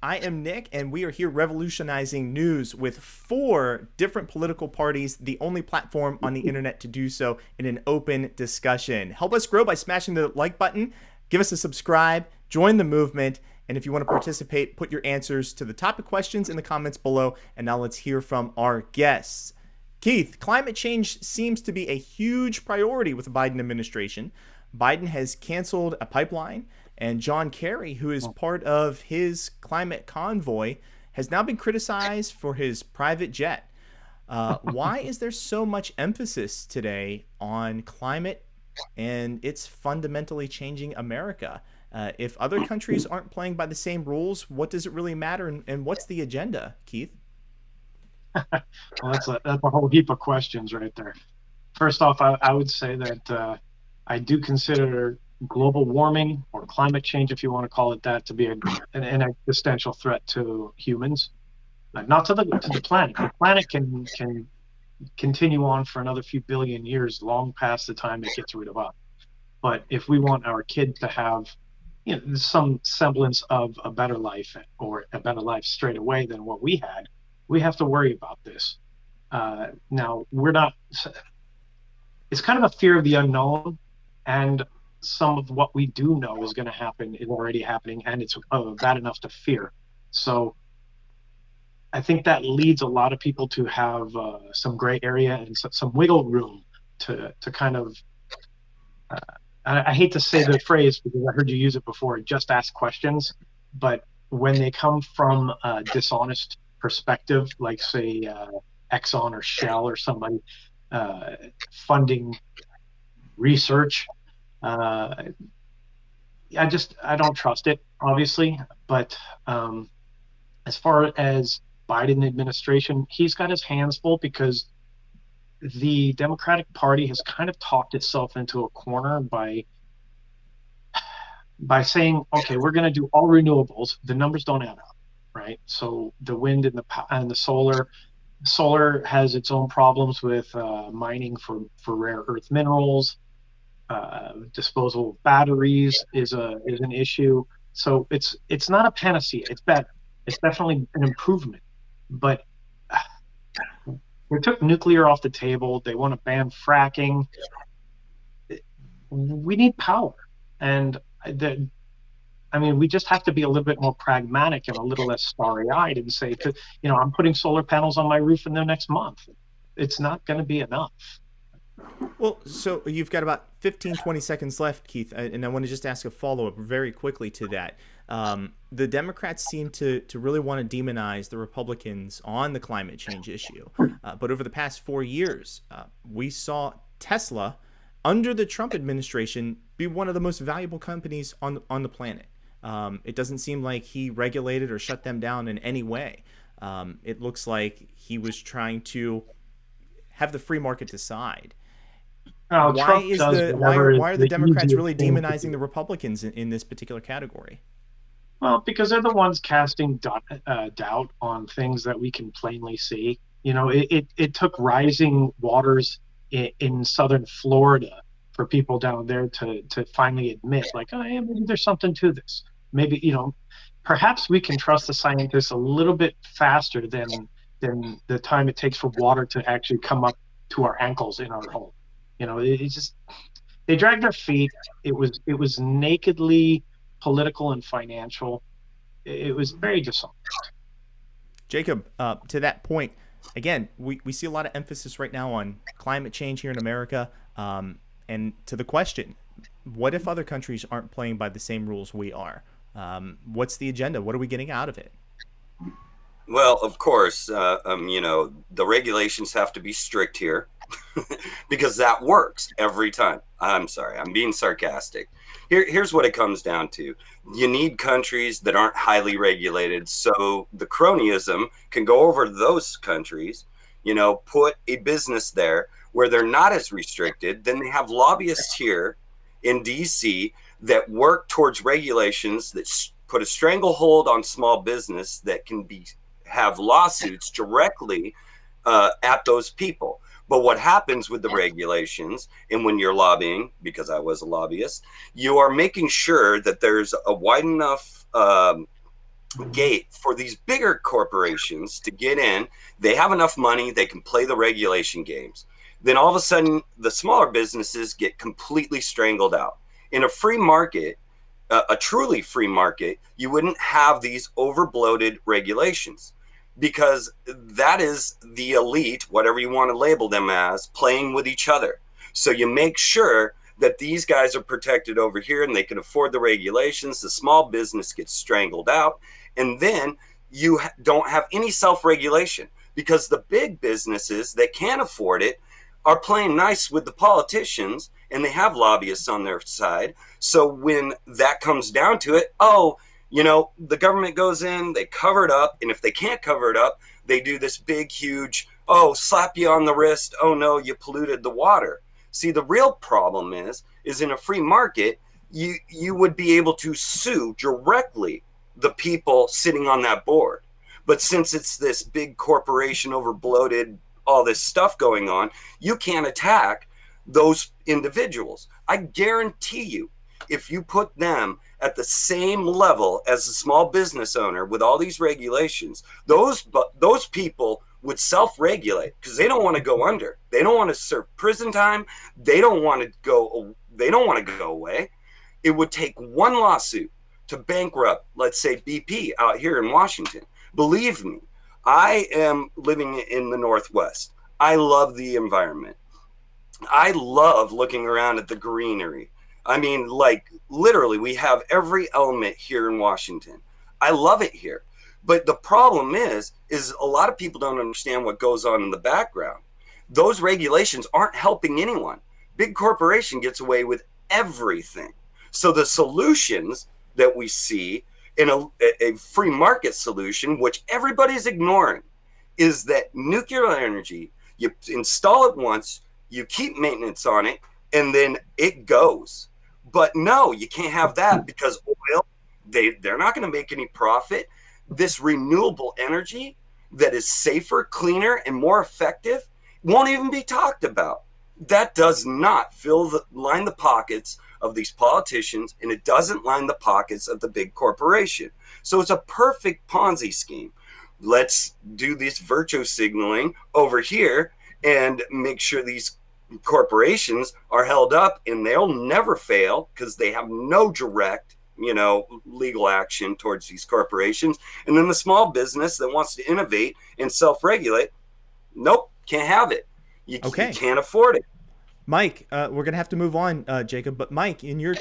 I am Nick, and we are here revolutionizing news with four different political parties, the only platform on the internet to do so in an open discussion. Help us grow by smashing the like button, give us a subscribe, join the movement, and if you want to participate, put your answers to the topic questions in the comments below. And now let's hear from our guests. Keith, climate change seems to be a huge priority with the Biden administration. Biden has canceled a pipeline, and John Kerry, who is part of his climate convoy, has now been criticized for his private jet. Why is there so much emphasis today on climate and it's fundamentally changing America? If other countries aren't playing by the same rules, what does it really matter? And what's the agenda, Keith? Well, that's a whole heap of questions right there. First off, I would say that I do consider global warming or climate change, if you want to call it that, to be an existential threat to humans, not to the planet. The planet can continue on for another few billion years, long past the time it gets rid of us. But if we want our kids to have, some semblance of a better life or a better life straight away than what we had, we have to worry about this. Now, we're not. It's kind of a fear of the unknown, and some of what we do know is going to happen is already happening, and it's bad enough to fear. So I think that leads a lot of people to have some gray area and some wiggle room to kind of. I hate to say the phrase because I heard you use it before. Just ask questions, but when they come from a dishonest perspective, like say Exxon or Shell or somebody funding research, I don't trust it, obviously. But as far as Biden administration, he's got his hands full because the Democratic Party has kind of talked itself into a corner by saying, okay, we're going to do all renewables. The numbers don't add up, right? So the wind and the solar has its own problems with mining for rare earth minerals. Disposal of batteries is an issue. So it's not a panacea. It's better. It's definitely an improvement. But we took nuclear off the table. They want to ban fracking. We need power, and we just have to be a little bit more pragmatic and a little less starry-eyed and say, I'm putting solar panels on my roof in the next month. It's not going to be enough. Well, so you've got about 15, 20 seconds left, Keith, and I want to just ask a follow-up very quickly to that. The Democrats seem to really want to demonize the Republicans on the climate change issue. But over the past 4 years, we saw Tesla, under the Trump administration, be one of the most valuable companies on the planet. It doesn't seem like he regulated or shut them down in any way. It looks like he was trying to have the free market decide. Oh, Why are the Democrats really thing to demonizing do. the Republicans in this particular category? Well, because they're the ones casting doubt on things that we can plainly see. It took rising waters in southern Florida for people down there to finally admit, like, oh, yeah, maybe there's something to this. Maybe, perhaps we can trust the scientists a little bit faster than the time it takes for water to actually come up to our ankles in our home. It's just they dragged their feet. It was nakedly political and financial. It was very dishonest. Jacob, to that point, again, we see a lot of emphasis right now on climate change here in America. And to the question, what if other countries aren't playing by the same rules we are? What's the agenda? What are we getting out of it? Well, of course, the regulations have to be strict here because that works every time. I'm sorry, I'm being sarcastic. Here's what it comes down to. You need countries that aren't highly regulated so the cronyism can go over to those countries, put a business there where they're not as restricted. Then they have lobbyists here in DC that work towards regulations that put a stranglehold on small business that can have lawsuits directly at those people. But what happens with the regulations, and when you're lobbying, because I was a lobbyist, you are making sure that there's a wide enough gate for these bigger corporations to get in. They have enough money, they can play the regulation games. Then all of a sudden, the smaller businesses get completely strangled out. In a free market, a truly free market, you wouldn't have these overbloated regulations, because that is the elite, whatever you want to label them as, playing with each other. So you make sure that these guys are protected over here and they can afford the regulations. The small business gets strangled out. And then you don't have any self-regulation, because the big businesses that can afford it are playing nice with the politicians, and they have lobbyists on their side. So when that comes down to it, the government goes in, they cover it up. And if they can't cover it up, they do this big, huge, slap you on the wrist. Oh no, you polluted the water. See, the real problem is in a free market, you would be able to sue directly the people sitting on that board. But since it's this big corporation, overbloated, all this stuff going on, you can't attack those individuals. I guarantee you, if you put them at the same level as a small business owner with all these regulations, those people would self-regulate, because they don't want to go under. They don't want to serve prison time. They don't want to go away. It would take one lawsuit to bankrupt, let's say, BP out here in Washington. Believe me, I am living in the Northwest. I love the environment. I love looking around at the greenery. I mean, like, literally, we have every element here in Washington. I love it here. But the problem is a lot of people don't understand what goes on in the background. Those regulations aren't helping anyone. Big corporation gets away with everything. So the solutions that we see in a free market solution, which everybody's ignoring, is that nuclear energy, you install it once, you keep maintenance on it, and then it goes. But no, you can't have that, because oil, they're not going to make any profit. This renewable energy that is safer, cleaner, and more effective won't even be talked about. That does not line the pockets of these politicians, and it doesn't line the pockets of the big corporation. So it's a perfect Ponzi scheme. Let's do this virtue signaling over here and make sure these corporations are held up, and they'll never fail because they have no direct legal action towards these corporations. And then the small business that wants to innovate and self-regulate, nope, can't have it. You can't afford it. Mike, we're going to have to move on, Jacob. But Mike, in your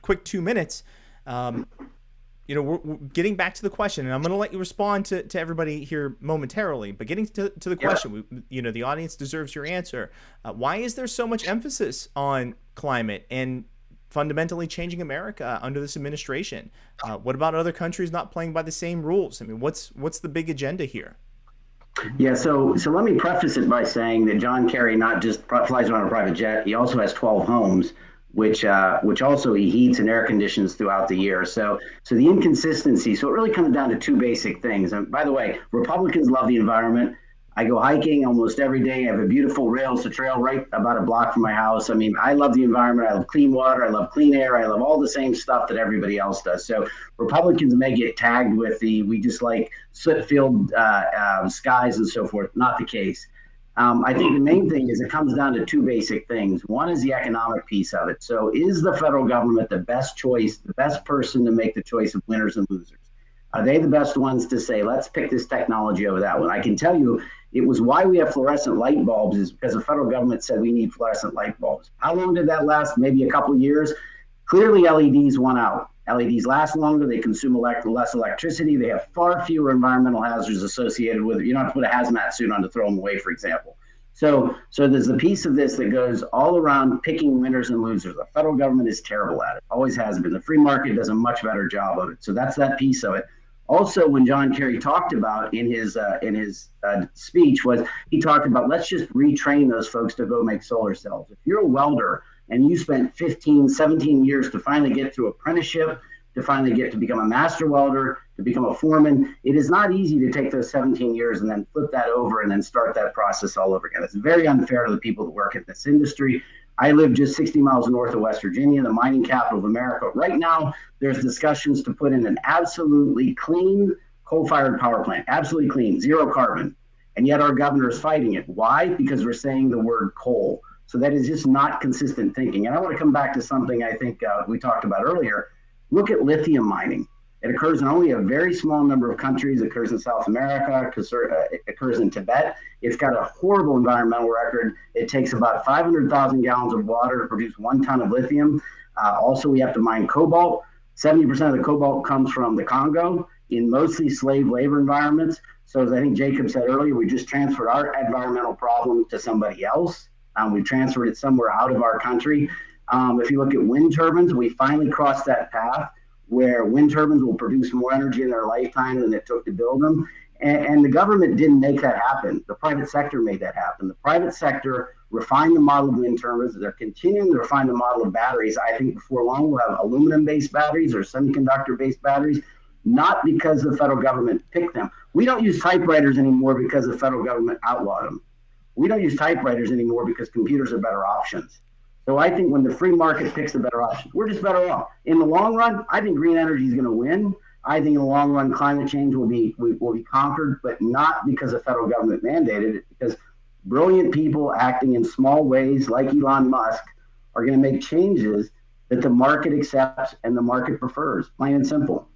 quick 2 minutes, we're getting back to the question, and I'm going to let you respond to everybody here momentarily. But getting to the question, the audience deserves your answer. Why is there so much emphasis on climate and fundamentally changing America under this administration? What about other countries not playing by the same rules? I mean, what's the big agenda here? Yeah, so let me preface it by saying that John Kerry not just flies around a private jet, he also has 12 homes, which also he heats and air conditions throughout the year. So the inconsistency, so it really comes down to two basic things. And by the way, Republicans love the environment. I go hiking almost every day. I have a beautiful trail right about a block from my house. I mean, I love the environment. I love clean water. I love clean air. I love all the same stuff that everybody else does. So Republicans may get tagged with we just like soot-filled skies and so forth. Not the case. I think the main thing is it comes down to two basic things. One is the economic piece of it. So is the federal government the best choice, the best person to make the choice of winners and losers? Are they the best ones to say, let's pick this technology over that one? I can tell you, it was why we have fluorescent light bulbs is because the federal government said we need fluorescent light bulbs. How long did that last? Maybe a couple of years. Clearly, LEDs won out. LEDs last longer. They consume less electricity. They have far fewer environmental hazards associated with it. You don't have to put a hazmat suit on to throw them away, for example. So there's the piece of this that goes all around picking winners and losers. The federal government is terrible at it. Always has been. The free market does a much better job of it. So that's that piece of it. Also, when John Kerry talked about in his speech was he talked about let's just retrain those folks to go make solar cells. If you're a welder and you spent 15, 17 years to finally get through apprenticeship, to finally get to become a master welder, to become a foreman, it is not easy to take those 17 years and then flip that over and then start that process all over again. It's very unfair to the people that work in this industry. I live just 60 miles north of West Virginia, the mining capital of America. Right now, there's discussions to put in an absolutely clean coal-fired power plant, absolutely clean, zero carbon. And yet our governor is fighting it. Why? Because we're saying the word coal. So that is just not consistent thinking. And I want to come back to something I think we talked about earlier. Look at lithium mining. It occurs in only a very small number of countries. It occurs in South America, it occurs in Tibet. It's got a horrible environmental record. It takes about 500,000 gallons of water to produce 1 ton of lithium. Also, we have to mine cobalt. 70% of the cobalt comes from the Congo in mostly slave labor environments. So as I think Jacob said earlier, we just transferred our environmental problem to somebody else. We've transferred it somewhere out of our country. If you look at wind turbines, we finally crossed that path where wind turbines will produce more energy in their lifetime than it took to build them. And the government didn't make that happen. The private sector made that happen. The private sector refined the model of wind turbines. They're continuing to refine the model of batteries. I think before long we'll have aluminum-based batteries or semiconductor-based batteries, not because the federal government picked them. We don't use typewriters anymore because the federal government outlawed them. We don't use typewriters anymore because computers are better options. So I think when the free market picks the better options, we're just better off. In the long run, I think green energy is going to win. I think in the long run, climate change will be conquered, but not because the federal government mandated it, because brilliant people acting in small ways like Elon Musk are going to make changes that the market accepts and the market prefers, plain and simple.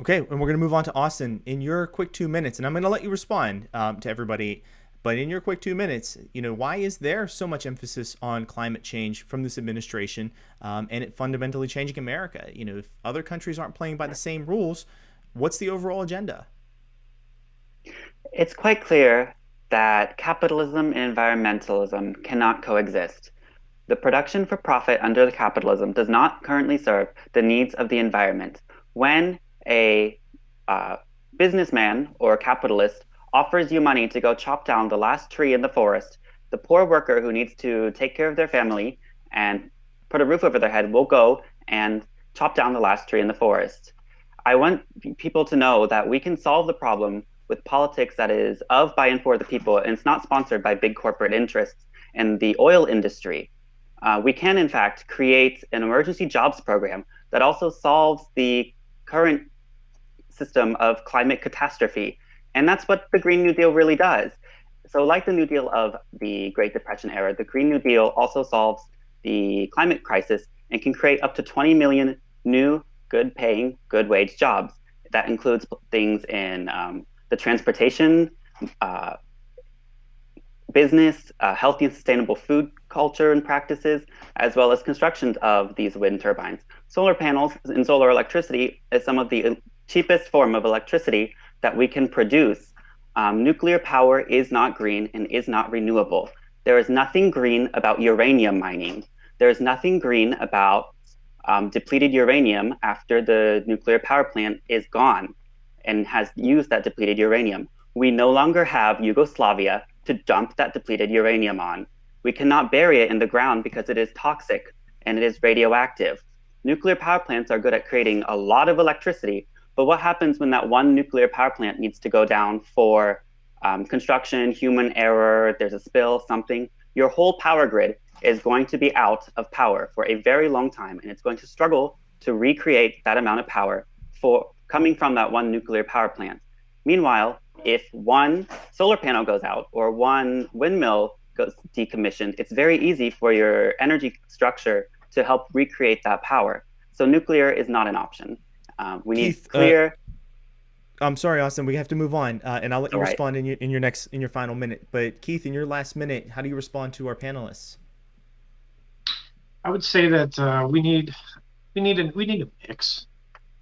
Okay, and we're going to move on to Austin in your quick 2 minutes, and I'm going to let you respond to everybody. But in your quick 2 minutes, why is there so much emphasis on climate change from this administration and it fundamentally changing America? If other countries aren't playing by the same rules, what's the overall agenda? It's quite clear that capitalism and environmentalism cannot coexist. The production for profit under the capitalism does not currently serve the needs of the environment. When a businessman or capitalist offers you money to go chop down the last tree in the forest, the poor worker who needs to take care of their family and put a roof over their head will go and chop down the last tree in the forest. I want people to know that we can solve the problem with politics that is of, by, and for the people, and it's not sponsored by big corporate interests in the oil industry. We can, in fact, create an emergency jobs program that also solves the current system of climate catastrophe. And that's what the Green New Deal really does. So like the New Deal of the Great Depression era, the Green New Deal also solves the climate crisis and can create up to 20 million new, good-paying, good-wage jobs. That includes things in the transportation, business, healthy and sustainable food culture and practices, as well as construction of these wind turbines. Solar panels and solar electricity is some of the cheapest form of electricity that we can produce. Nuclear power is not green and is not renewable. There is nothing green about uranium mining. There is nothing green about depleted uranium after the nuclear power plant is gone and has used that depleted uranium. We no longer have Yugoslavia to dump that depleted uranium on. We cannot bury it in the ground because it is toxic and it is radioactive. Nuclear power plants are good at creating a lot of electricity, but what happens when that one nuclear power plant needs to go down for construction, human error, there's a spill, something? Your whole power grid is going to be out of power for a very long time, and it's going to struggle to recreate that amount of power for coming from that one nuclear power plant. Meanwhile, if one solar panel goes out or one windmill goes decommissioned, it's very easy for your energy structure to help recreate that power. So nuclear is not an option. We need Keith, clear. I'm sorry, Austin. We have to move on, and I'll let you respond in your final minute. But Keith, in your last minute, how do you respond to our panelists? I would say that we need a mix.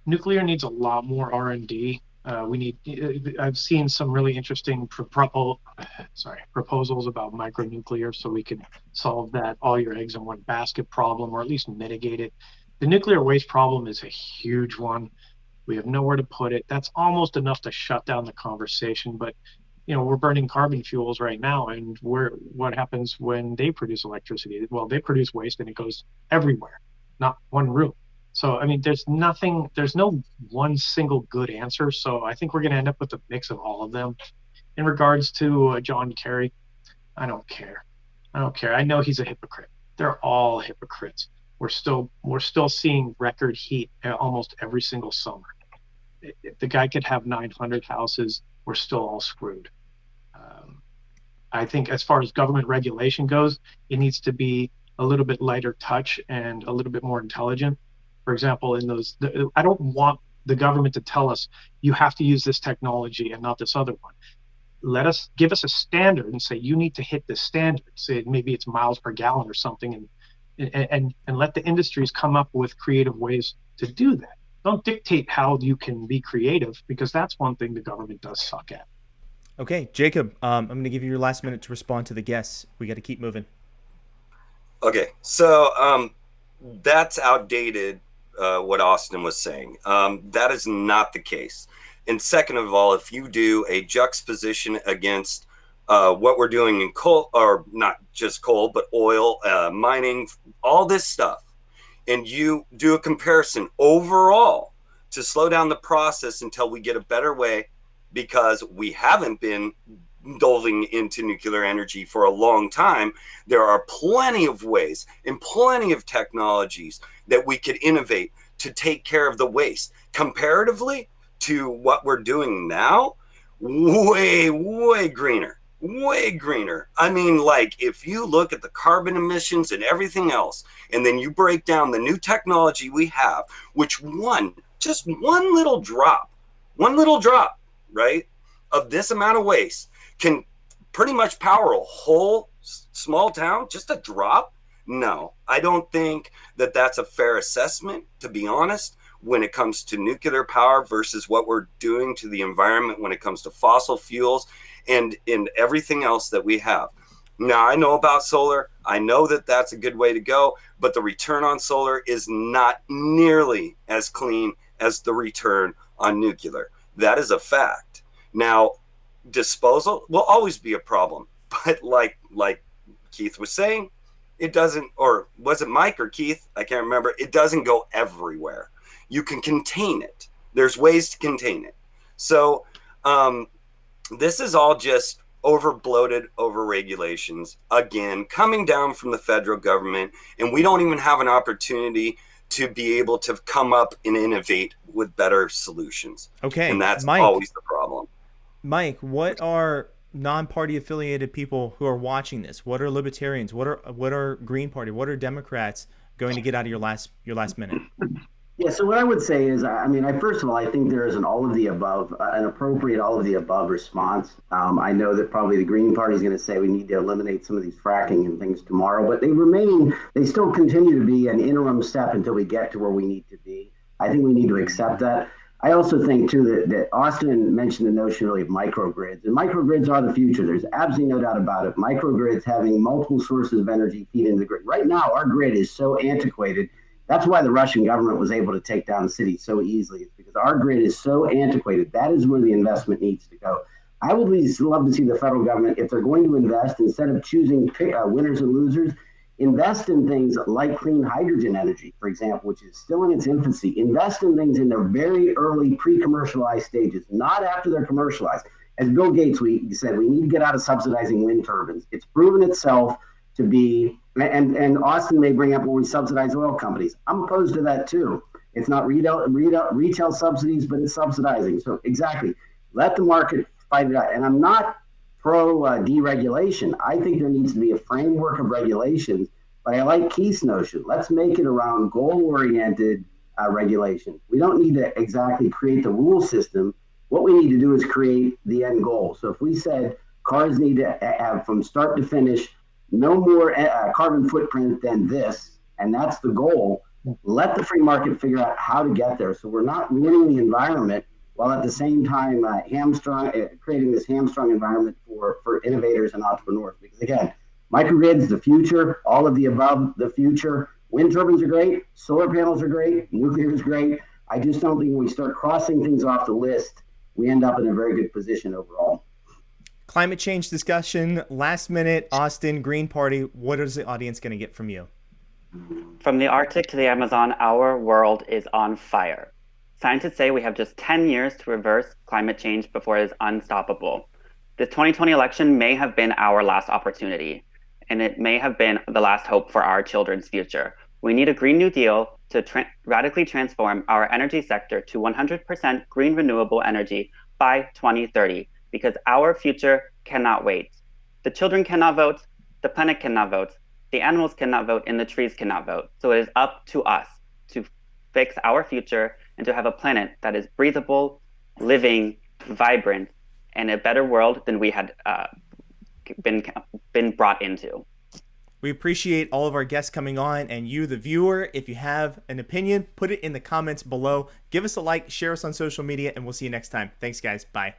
Nuclear needs a lot more R&D. I've seen some really interesting proposals about micronuclear, so we could solve that all your eggs in one basket problem, or at least mitigate it. The nuclear waste problem is a huge one. We have nowhere to put it. That's almost enough to shut down the conversation. But we're burning carbon fuels right now, and what happens when they produce electricity? Well, they produce waste, and it goes everywhere, not one room. So, I mean, there's no one single good answer. So I think we're going to end up with a mix of all of them. In regards to John Kerry, I don't care. I know he's a hypocrite. they're all hypocrites. We're still seeing record heat almost every single summer. If the guy could have 900 houses, we're still all screwed. I think as far as government regulation goes, it needs to be a little bit lighter touch and a little bit more intelligent. For example, I don't want the government to tell us you have to use this technology and not this other one. Give us a standard and say you need to hit this standard. Say maybe it's miles per gallon or something, and let the industries come up with creative ways to do that. Don't dictate how you can be creative, because that's one thing the government does suck at. Okay, Jacob, I'm going to give you your last minute to respond to the guests. We got to keep moving. Okay, so that's outdated, what Austin was saying. That is not the case. And second of all, if you do a juxtaposition against what we're doing in coal, or not just coal, but oil, mining, all this stuff, and you do a comparison overall to slow down the process until we get a better way, because we haven't been delving into nuclear energy for a long time. There are plenty of ways and plenty of technologies that we could innovate to take care of the waste. Comparatively to what we're doing now, way greener. Way greener. I mean, like, if you look at the carbon emissions and everything else, and then you break down the new technology we have, which just one little drop, right, of this amount of waste can pretty much power a whole small town, just a drop. No, I don't think that that's a fair assessment, to be honest, when it comes to nuclear power versus what we're doing to the environment when it comes to fossil fuels and in everything else that we have. Now, I know about solar. I know that that's a good way to go, but the return on solar is not nearly as clean as the return on nuclear. That is a fact. Now, disposal will always be a problem, but like Keith was saying, it doesn't, or was it Mike or Keith? I can't remember. It doesn't go everywhere. You can contain it. There's ways to contain it. So this is all just over-bloated, over-regulations, again, coming down from the federal government, and we don't even have an opportunity to be able to come up and innovate with better solutions. Okay, and that's Mike, always the problem. Mike, what are non-party affiliated people who are watching this? What are libertarians? What are Green Party? What are Democrats going to get out of your last minute? Yeah, so what I would say is, first of all, I think there is an all of the above, an appropriate all of the above response. I know that probably the Green Party is going to say we need to eliminate some of these fracking and things tomorrow, but they still continue to be an interim step until we get to where we need to be. I think we need to accept that. I also think, too, that Austin mentioned the notion really of microgrids, and microgrids are the future. There's absolutely no doubt about it. Microgrids, having multiple sources of energy feed into the grid. Right now, our grid is so antiquated. That's why the Russian government was able to take down the city so easily. It's because our grid is so antiquated. That is where the investment needs to go. I would love to see the federal government, if they're going to invest, instead of choosing winners and losers, invest in things like clean hydrogen energy, for example, which is still in its infancy. Invest in things in their very early pre-commercialized stages, not after they're commercialized. As Bill Gates said, we need to get out of subsidizing wind turbines. It's proven itself to be, and Austin may bring up when we subsidize oil companies. I'm opposed to that too. It's not retail subsidies, but it's subsidizing. So exactly, let the market fight it out. And I'm not pro deregulation. I think there needs to be a framework of regulations, but I like Keith's notion. Let's make it around goal-oriented regulation. We don't need to exactly create the rule system. What we need to do is create the end goal. So if we said cars need to have from start to finish no more carbon footprint than this, and that's the goal, let the free market figure out how to get there. So we're not ruining the environment while at the same time creating this hamstrung environment for innovators and entrepreneurs. Because again, microgrids, the future, all of the above, the future. Wind turbines are great, solar panels are great, nuclear is great. I just don't think when we start crossing things off the list, we end up in a very good position overall. Climate change discussion, last minute, Austin, Green Party, what is the audience going to get from you? From the Arctic to the Amazon, our world is on fire. Scientists say we have just 10 years to reverse climate change before it is unstoppable. The 2020 election may have been our last opportunity. and it may have been the last hope for our children's future. We need a Green New Deal to radically transform our energy sector to 100% green renewable energy by 2030, because our future cannot wait. The children cannot vote, the planet cannot vote, the animals cannot vote, and the trees cannot vote. So it is up to us to fix our future and to have a planet that is breathable, living, vibrant, and a better world than we had been brought into. We appreciate all of our guests coming on, and you, the viewer. If you have an opinion, put it in the comments below. Give us a like, share us on social media, and we'll see you next time. Thanks, guys. Bye.